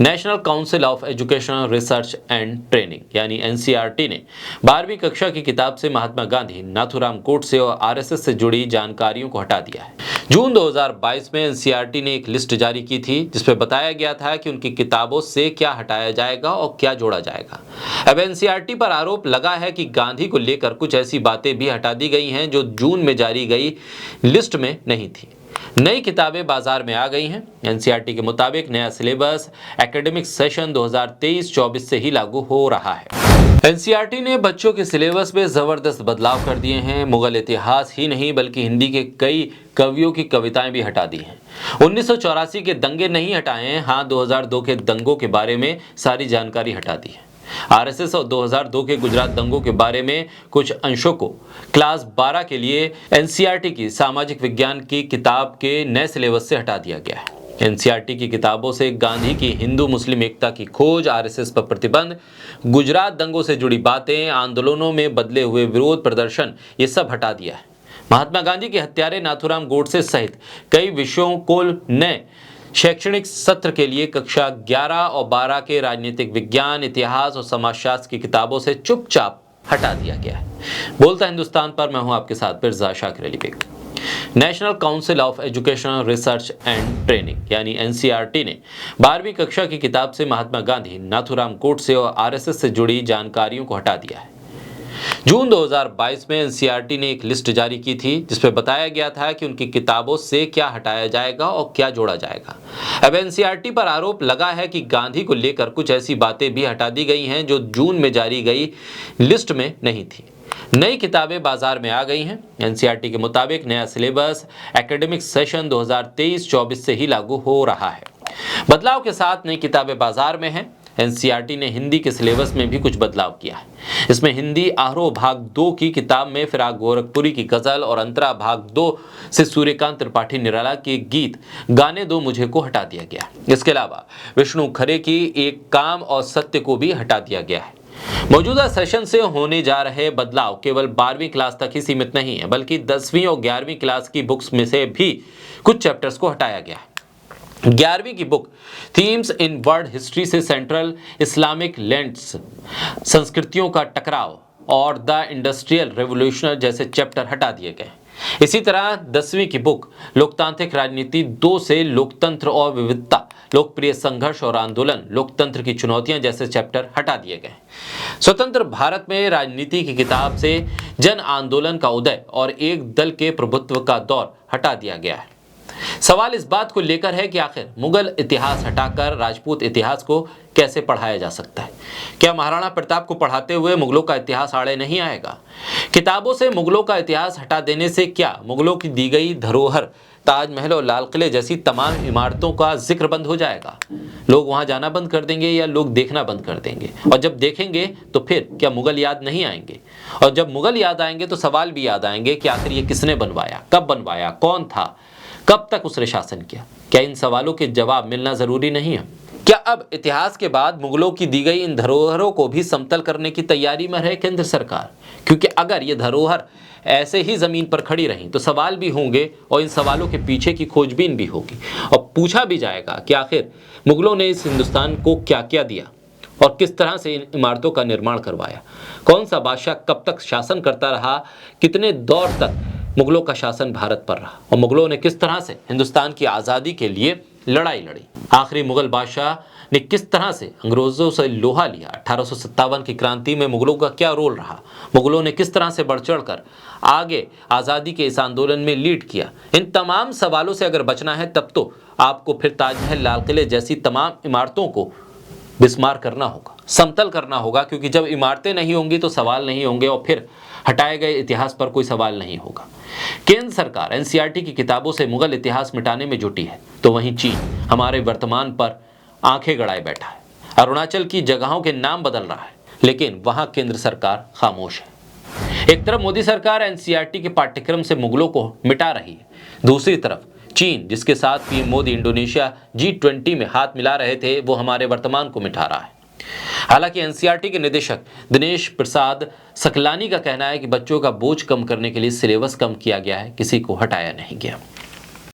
National Council of Educational Research and Training यानी NCERT ने 12वीं कक्षा की किताब से महात्मा गांधी, नाथूराम गोडसे और आरएसएस से जुड़ी जानकारियों को हटा दिया है। जून 2022 में एनसीईआरटी ने एक लिस्ट जारी की थी जिसमें बताया गया था कि उनकी किताबों से क्या हटाया जाएगा और क्या जोड़ा जाएगा। अब एनसीईआरटी पर आरोप लगा है कि गांधी को लेकर कुछ ऐसी बातें भी हटा दी गई हैं जो जून में जारी गई लिस्ट में नहीं थी। नई किताबें बाजार में आ गई हैं। एनसीईआरटी के मुताबिक नया सिलेबस एकेडमिक सेशन 2023-24 से ही लागू हो रहा है। एनसीईआरटी ने बच्चों के सिलेबस में जबरदस्त बदलाव कर दिए हैं। मुगल इतिहास ही नहीं बल्कि हिंदी के कई कवियों की कविताएं भी हटा दी हैं। 1984 के दंगे नहीं हटाए हैं, हाँ 2002 के दंगों के बारे में सारी जानकारी हटा दी है। आरएसएस और 2002 के गुजरात दंगों के बारे में कुछ अंशों को क्लास 12 के लिए एनसीईआरटी की सामाजिक विज्ञान की किताब के नए सिलेबस से हटा दिया गया है। एनसीईआरटी की किताबों से गांधी की हिंदू मुस्लिम एकता की खोज, आरएसएस पर प्रतिबंध, गुजरात दंगों से जुड़ी बातें, आंदोलनों में बदले हुए विरोध प्रदर्शन, ये सब हटा दिया है। महात्मा गांधी के हत्यारे नाथूराम गोडसे सहित कई विषयों को नए शैक्षणिक सत्र के लिए कक्षा 11 और 12 के राजनीतिक विज्ञान, इतिहास और समाजशास्त्र की किताबों से चुपचाप हटा दिया गया है। बोलता हिंदुस्तान पर मैं हूं आपके साथ Mirza Shakir Ali Beg. National Council of Educational Research and Training यानी एनसीईआरटी ने 12वीं कक्षा की किताब से महात्मा गांधी, नाथूराम गोडसे और आरएसएस से जुड़ी जानकारियों को हटा दिया है। जून 2022 में एनसीईआरटी ने एक लिस्ट जारी की थी जिसमें बताया गया था कि उनकी किताबों से क्या हटाया जाएगा और क्या जोड़ा जाएगा। अब एनसीईआरटी पर आरोप लगा है कि गांधी को लेकर कुछ ऐसी बातें भी हटा दी गई हैं जो जून में जारी गई लिस्ट में नहीं थी। नई किताबें बाजार में आ गई हैं। एनसीईआरटी के मुताबिक नया सिलेबस एकेडमिक सेशन 2023-24 से ही लागू हो रहा है। बदलाव के साथ नई किताबें बाजार में हैं। एनसीईआरटी ने हिंदी के सिलेबस में भी कुछ बदलाव किया है। इसमें हिंदी आरोह भाग 2 की किताब में फिराक गोरखपुरी की गजल और अंतरा भाग 2 से सूर्यकांत त्रिपाठी निराला के गीत गाने दो मुझे को हटा दिया गया। इसके अलावा विष्णु खरे की एक काम और सत्य को भी हटा दिया गया है। मौजूदा सेशन से होने जा रहे बदलाव केवल 12वीं क्लास तक ही सीमित नहीं है बल्कि 10वीं और 11वीं क्लास की बुक्स में से भी कुछ चैप्टर्स को हटाया गया है। 11वीं की book themes in world history से सेंट्रल इस्लामिक लैंड्स, संस्कृतियों का टकराव और द इंडस्ट्रियल रेवोल्यूशन जैसे चैप्टर हटा दिए गए। इसी तरह 10वीं की बुक लोकतांत्रिक राजनीति 2 से लोकतंत्र और विविधता, लोकप्रिय संघर्ष और आंदोलन, लोकतंत्र की चुनौतियां जैसे चैप्टर हटा दिए गए। स्वतंत्र भारत में राजनीति की किताब से जन आंदोलन का उदय और एक दल के प्रभुत्व का दौर हटा दिया गया है। सवाल इस बात को लेकर है कि आखिर मुगल इतिहास हटाकर राजपूत इतिहास को कैसे पढ़ाया जा सकता है। क्या महाराणा प्रताप को पढ़ाते हुए मुगलों का इतिहास आड़े नहीं आएगा? किताबों से मुगलों का इतिहास हटा देने से क्या मुगलों की दी गई धरोहर, ताजमहल और लाल किले जैसी तमाम इमारतों का जिक्र बंद हो जाएगा? लोग वहां जाना बंद कर देंगे या लोग देखना बंद कर देंगे? और जब देखेंगे तो फिर क्या मुगल याद नहीं आएंगे? और जब मुगल याद आएंगे तो सवाल भी याद आएंगे कि आखिर ये किसने बनवाया, कब बनवाया, कौन था, कब तक उसने शासन किया? क्या इन सवालों के जवाब मिलना जरूरी नहीं है? क्या अब इतिहास के बाद मुगलों की दी गई इन धरोहरों को भी समतल करने की तैयारी में है केंद्र सरकार? क्योंकि अगर ये धरोहर ऐसे ही जमीन पर खड़ी रहीं तो सवाल भी होंगे और इन सवालों के पीछे की खोजबीन भी होगी और पूछा भी जाएगा कि आखिर मुगलों ने इस हिंदुस्तान को क्या क्या दिया और किस तरह से इन इमारतों का निर्माण करवाया। कौन सा बादशाह कब तक शासन करता रहा, कितने दौर तक मुगलों का शासन भारत पर रहा और मुगलों ने किस तरह से हिंदुस्तान की आज़ादी के लिए लड़ाई लड़ी। आखिरी मुगल बादशाह ने किस तरह से अंग्रेजों से लोहा लिया। 1857 की क्रांति में मुगलों का क्या रोल रहा। मुगलों ने किस तरह से बढ़ चढ़ कर आगे आज़ादी के इस आंदोलन में लीड किया। इन तमाम सवालों से अगर बचना है तब तो आपको फिर ताजमहल, लाल किले जैसी तमाम इमारतों को बिस्मार करना होगा, समतल करना होगा, क्योंकि जब इमारतें नहीं होंगी तो सवाल नहीं होंगे और फिर हटाए गए इतिहास पर कोई सवाल नहीं होगा। केंद्र सरकार एनसीईआरटी की किताबों से मुगल इतिहास मिटाने में जुटी है तो वहीं चीन हमारे वर्तमान पर आंखें गड़ाए बैठा है। अरुणाचल की जगहों के नाम बदल रहा है लेकिन वहां केंद्र सरकार खामोश है। एक तरफ मोदी सरकार एनसीईआरटी के पाठ्यक्रम से मुगलों को मिटा रही है, दूसरी तरफ चीन जिसके साथ पीएम मोदी इंडोनेशिया G20 में हाथ मिला रहे थे वो हमारे वर्तमान को मिटा रहा है। हालांकि एनसीईआरटी के निदेशक दिनेश प्रसाद सकलानी का कहना है कि बच्चों का बोझ कम करने के लिए सिलेबस कम किया गया है, किसी को हटाया नहीं गया।